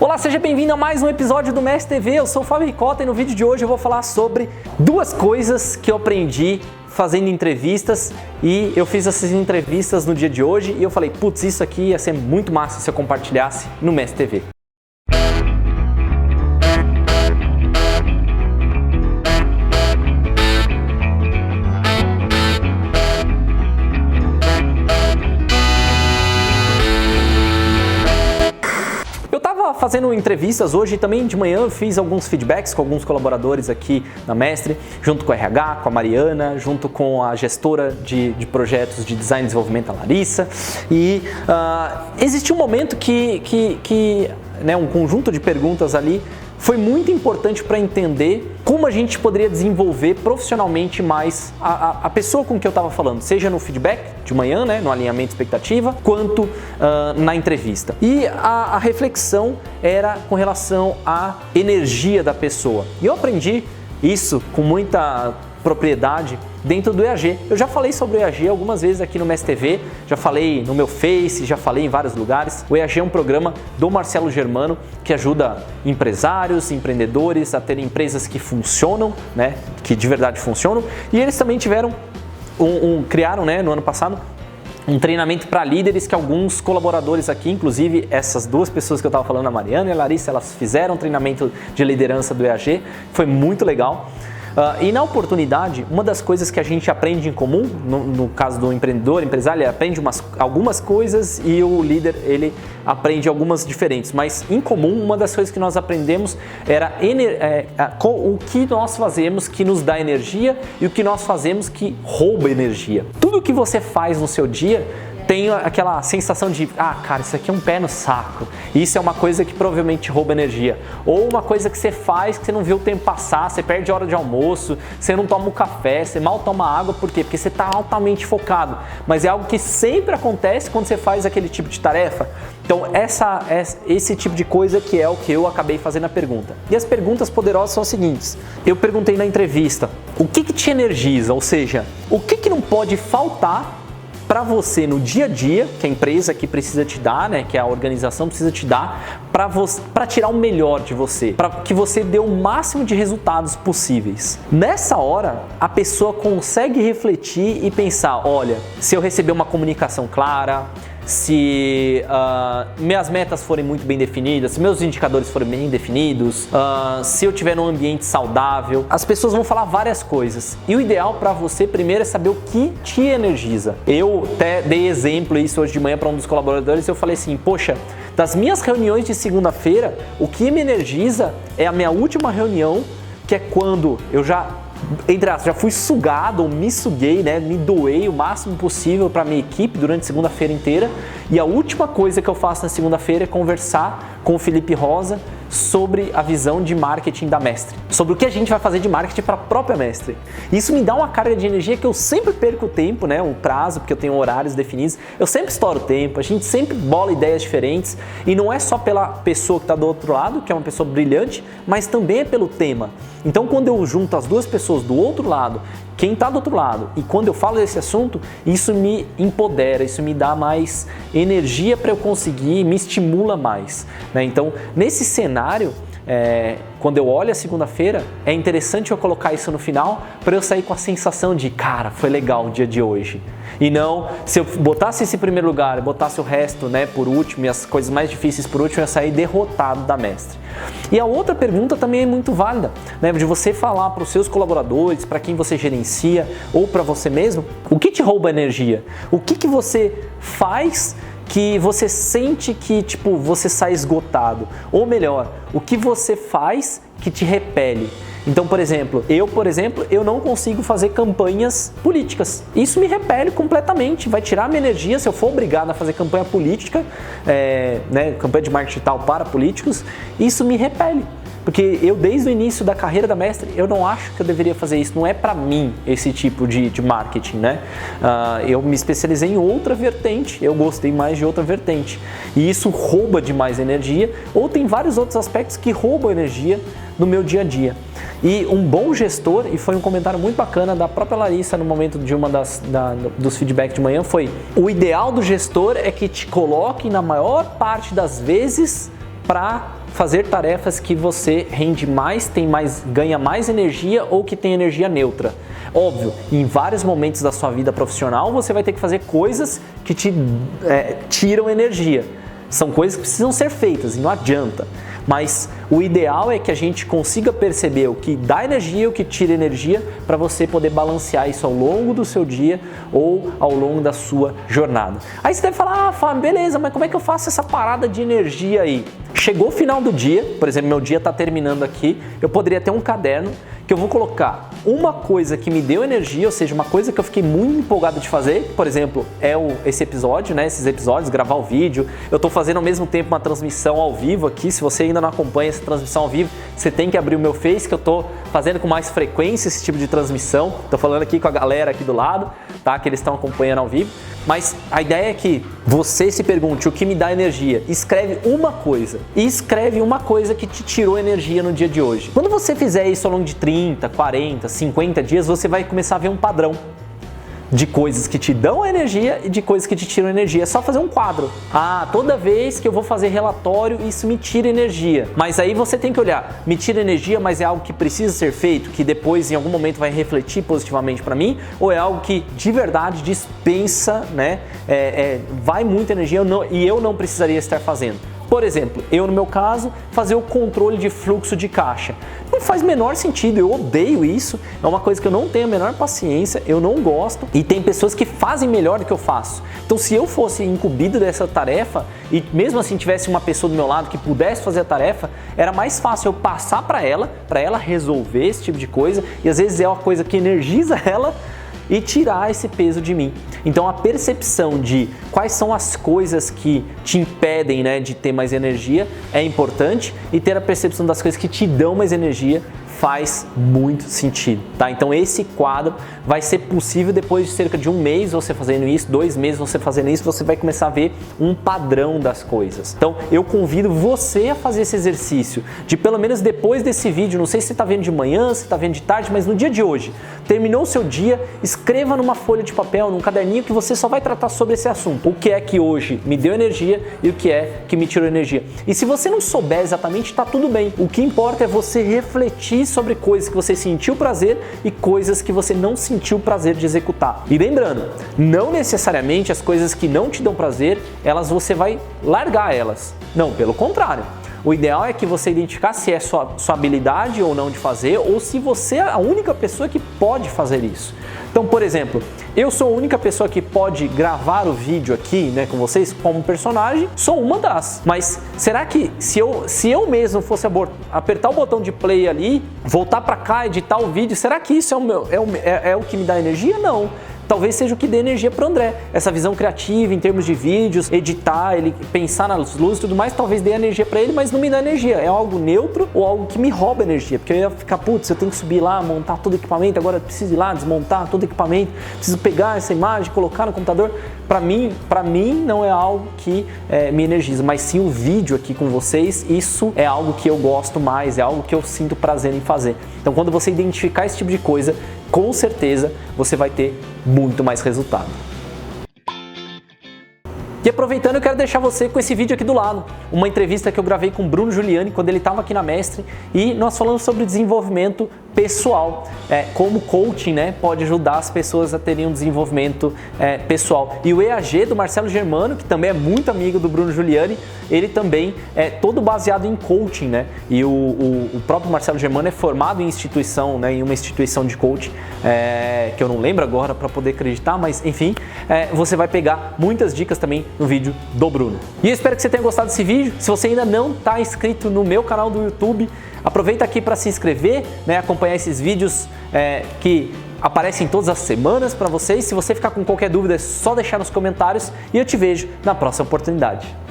Olá, seja bem-vindo a mais um episódio do Mestre TV. Eu sou o Fábio Ricota e no vídeo de hoje eu vou falar sobre duas coisas que eu aprendi fazendo entrevistas, e eu fiz essas entrevistas no dia de hoje e eu falei, putz, isso aqui ia ser muito massa se eu compartilhasse no Mestre TV. Fazendo entrevistas hoje, também de manhã eu fiz alguns feedbacks com alguns colaboradores aqui na Mestre, junto com a RH, com a Mariana, junto com a gestora de projetos de design e desenvolvimento, a Larissa, e existiu um momento que um conjunto de perguntas ali foi muito importante para entender como a gente poderia desenvolver profissionalmente mais a pessoa com que eu estava falando, seja no feedback de manhã, no alinhamento de expectativa, quanto na entrevista. E a reflexão era com relação à energia da pessoa. E eu aprendi isso com muita propriedade dentro do EAG. Eu já falei sobre o EAG algumas vezes aqui no Mestre TV, já falei no meu Face, já falei em vários lugares. O EAG é um programa do Marcelo Germano que ajuda empresários, empreendedores a terem empresas que funcionam, que de verdade funcionam. E eles também tiveram criaram, no ano passado, um treinamento para líderes que alguns colaboradores aqui, inclusive essas duas pessoas que eu estava falando, a Mariana e a Larissa, elas fizeram um treinamento de liderança do EAG, foi muito legal. E na oportunidade, uma das coisas que a gente aprende em comum, no caso do empreendedor, empresário, ele aprende algumas coisas e o líder, ele aprende algumas diferentes, mas em comum, uma das coisas que nós aprendemos era o que nós fazemos que nos dá energia e o que nós fazemos que rouba energia. Tudo que você faz no seu dia tem aquela sensação de, cara, isso aqui é um pé no saco. Isso é uma coisa que provavelmente rouba energia. Ou uma coisa que você faz que você não vê o tempo passar, você perde a hora de almoço, você não toma um café, você mal toma água. Por quê? Porque você está altamente focado. Mas é algo que sempre acontece quando você faz aquele tipo de tarefa. Então, esse tipo de coisa que é o que eu acabei fazendo a pergunta. E as perguntas poderosas são as seguintes. Eu perguntei na entrevista, o que te energiza? Ou seja, o que não pode faltar para você no dia a dia, que a empresa que precisa te dar, que a organização precisa te dar, para tirar o melhor de você, para que você dê o máximo de resultados possíveis. Nessa hora, a pessoa consegue refletir e pensar, olha, se eu receber uma comunicação clara, se minhas metas forem muito bem definidas, se meus indicadores forem bem definidos, se eu tiver num ambiente saudável, as pessoas vão falar várias coisas. E o ideal para você primeiro é saber o que te energiza. Eu até dei exemplo isso hoje de manhã para um dos colaboradores, eu falei assim, poxa, das minhas reuniões de segunda-feira, o que me energiza é a minha última reunião, que é quando eu já fui sugado ou me suguei, me doei o máximo possível para a minha equipe durante a segunda-feira inteira, e a última coisa que eu faço na segunda-feira é conversar com o Felipe Rosa sobre a visão de marketing da Mestre, sobre o que a gente vai fazer de marketing para a própria Mestre. Isso me dá uma carga de energia que eu sempre perco o tempo, o prazo, porque eu tenho horários definidos, eu sempre estouro o tempo, a gente sempre bola ideias diferentes, e não é só pela pessoa que está do outro lado, que é uma pessoa brilhante, mas também é pelo tema. Então, quando eu junto as duas pessoas do outro lado, quem está do outro lado, e quando eu falo desse assunto, isso me empodera, isso me dá mais energia para eu conseguir, me estimula mais. Então, nesse cenário, quando eu olho a segunda-feira, é interessante eu colocar isso no final para eu sair com a sensação de, cara, foi legal o dia de hoje. E não, se eu botasse esse primeiro lugar, botasse o resto por último e as coisas mais difíceis por último, eu ia sair derrotado da Mestre. E a outra pergunta também é muito válida, de você falar para os seus colaboradores, para quem você gerencia ou para você mesmo, o que te rouba energia? O que você faz que você sente que você sai esgotado? Ou melhor, o que você faz que te repele? Então, por exemplo, eu não consigo fazer campanhas políticas. Isso me repele completamente, vai tirar minha energia se eu for obrigado a fazer campanha política, campanha de marketing digital para políticos, isso me repele. Porque eu, desde o início da carreira da Mestre, eu não acho que eu deveria fazer isso. Não é para mim esse tipo de marketing, eu me especializei em outra vertente, eu gostei mais de outra vertente. E isso rouba demais energia, ou tem vários outros aspectos que roubam energia no meu dia a dia. E um bom gestor, e foi um comentário muito bacana da própria Larissa no momento de dos feedbacks de manhã, foi: o ideal do gestor é que te coloque na maior parte das vezes para fazer tarefas que você rende mais, ganha mais energia ou que tem energia neutra. Óbvio, em vários momentos da sua vida profissional você vai ter que fazer coisas que te tiram energia. São coisas que precisam ser feitas e não adianta. Mas o ideal é que a gente consiga perceber o que dá energia e o que tira energia para você poder balancear isso ao longo do seu dia ou ao longo da sua jornada. Aí você deve falar, Fábio, beleza, mas como é que eu faço essa parada de energia aí? Chegou o final do dia, por exemplo, meu dia está terminando aqui, eu poderia ter um caderno que eu vou colocar uma coisa que me deu energia, ou seja, uma coisa que eu fiquei muito empolgado de fazer, por exemplo, esse episódio, né? Esses episódios, gravar o vídeo. Eu estou fazendo ao mesmo tempo uma transmissão ao vivo aqui. Se você ainda não acompanha essa transmissão ao vivo, você tem que abrir o meu Face, que eu estou fazendo com mais frequência esse tipo de transmissão. Estou falando aqui com a galera aqui do lado, tá? Que eles estão acompanhando ao vivo. Mas a ideia é que você se pergunte o que me dá energia. Escreve uma coisa. E escreve uma coisa que te tirou energia no dia de hoje. Quando você fizer isso ao longo de 30, 40, 50 dias, você vai começar a ver um padrão de coisas que te dão energia e de coisas que te tiram energia. É só fazer um quadro. Toda vez que eu vou fazer relatório, isso me tira energia. Mas aí você tem que olhar, me tira energia, mas é algo que precisa ser feito, que depois em algum momento vai refletir positivamente para mim, ou é algo que de verdade dispensa, né? Vai muita energia e eu não precisaria estar fazendo. Por exemplo, eu no meu caso, fazer o controle de fluxo de caixa. Não faz menor sentido, eu odeio isso, é uma coisa que eu não tenho a menor paciência, eu não gosto e tem pessoas que fazem melhor do que eu faço. Então se eu fosse incumbido dessa tarefa e mesmo assim tivesse uma pessoa do meu lado que pudesse fazer a tarefa, era mais fácil eu passar para ela resolver esse tipo de coisa e às vezes é uma coisa que energiza ela e tirar esse peso de mim. Então a percepção de quais são as coisas que te impedem, né, de ter mais energia é importante e ter a percepção das coisas que te dão mais energia faz muito sentido, tá? Então esse quadro vai ser possível depois de cerca de um mês você fazendo isso, 2 meses você fazendo isso, você vai começar a ver um padrão das coisas. Então eu convido você a fazer esse exercício de pelo menos depois desse vídeo, não sei se você está vendo de manhã, se está vendo de tarde, mas no dia de hoje, terminou o seu dia, escreva numa folha de papel, num caderninho que você só vai tratar sobre esse assunto. O que é que hoje me deu energia e o que é que me tirou energia. E se você não souber exatamente, está tudo bem. O que importa é você refletir sobre coisas que você sentiu prazer e coisas que você não sentiu prazer de executar. E lembrando, não necessariamente as coisas que não te dão prazer, você vai largar elas. Não, pelo contrário. O ideal é que você identificar se é sua habilidade ou não de fazer, ou se você é a única pessoa que pode fazer isso. Então, por exemplo, eu sou a única pessoa que pode gravar o vídeo aqui, né, com vocês como personagem, sou uma das. Mas será que se eu mesmo fosse apertar o botão de play ali, voltar para cá, editar o vídeo, será que isso é o que me dá energia? Não. Talvez seja o que dê energia para o André. Essa visão criativa em termos de vídeos, editar, ele pensar nas luzes e tudo mais, talvez dê energia para ele, mas não me dá energia. É algo neutro ou algo que me rouba energia. Porque eu ia ficar, putz, eu tenho que subir lá, montar todo o equipamento, agora eu preciso ir lá, desmontar todo o equipamento, preciso pegar essa imagem, colocar no computador. Para mim não é algo que me energiza, mas sim o vídeo aqui com vocês, isso é algo que eu gosto mais, é algo que eu sinto prazer em fazer. Então quando você identificar esse tipo de coisa, com certeza você vai ter muito mais resultado. E aproveitando, eu quero deixar você com esse vídeo aqui do lado, uma entrevista que eu gravei com o Bruno Giuliani quando ele estava aqui na Mestre e nós falamos sobre desenvolvimento pessoal, como coaching, né, pode ajudar as pessoas a terem um desenvolvimento pessoal. E o EAG do Marcelo Germano, que também é muito amigo do Bruno Giuliani, ele também é todo baseado em coaching, né? E o próprio Marcelo Germano é formado em instituição, né, em uma instituição de coaching, que eu não lembro agora para poder acreditar, mas enfim, você vai pegar muitas dicas também no vídeo do Bruno. E eu espero que você tenha gostado desse vídeo. Se você ainda não está inscrito no meu canal do YouTube, aproveita aqui para se inscrever, né, acompanhar esses vídeos que aparecem todas as semanas para vocês. Se você ficar com qualquer dúvida, é só deixar nos comentários e eu te vejo na próxima oportunidade.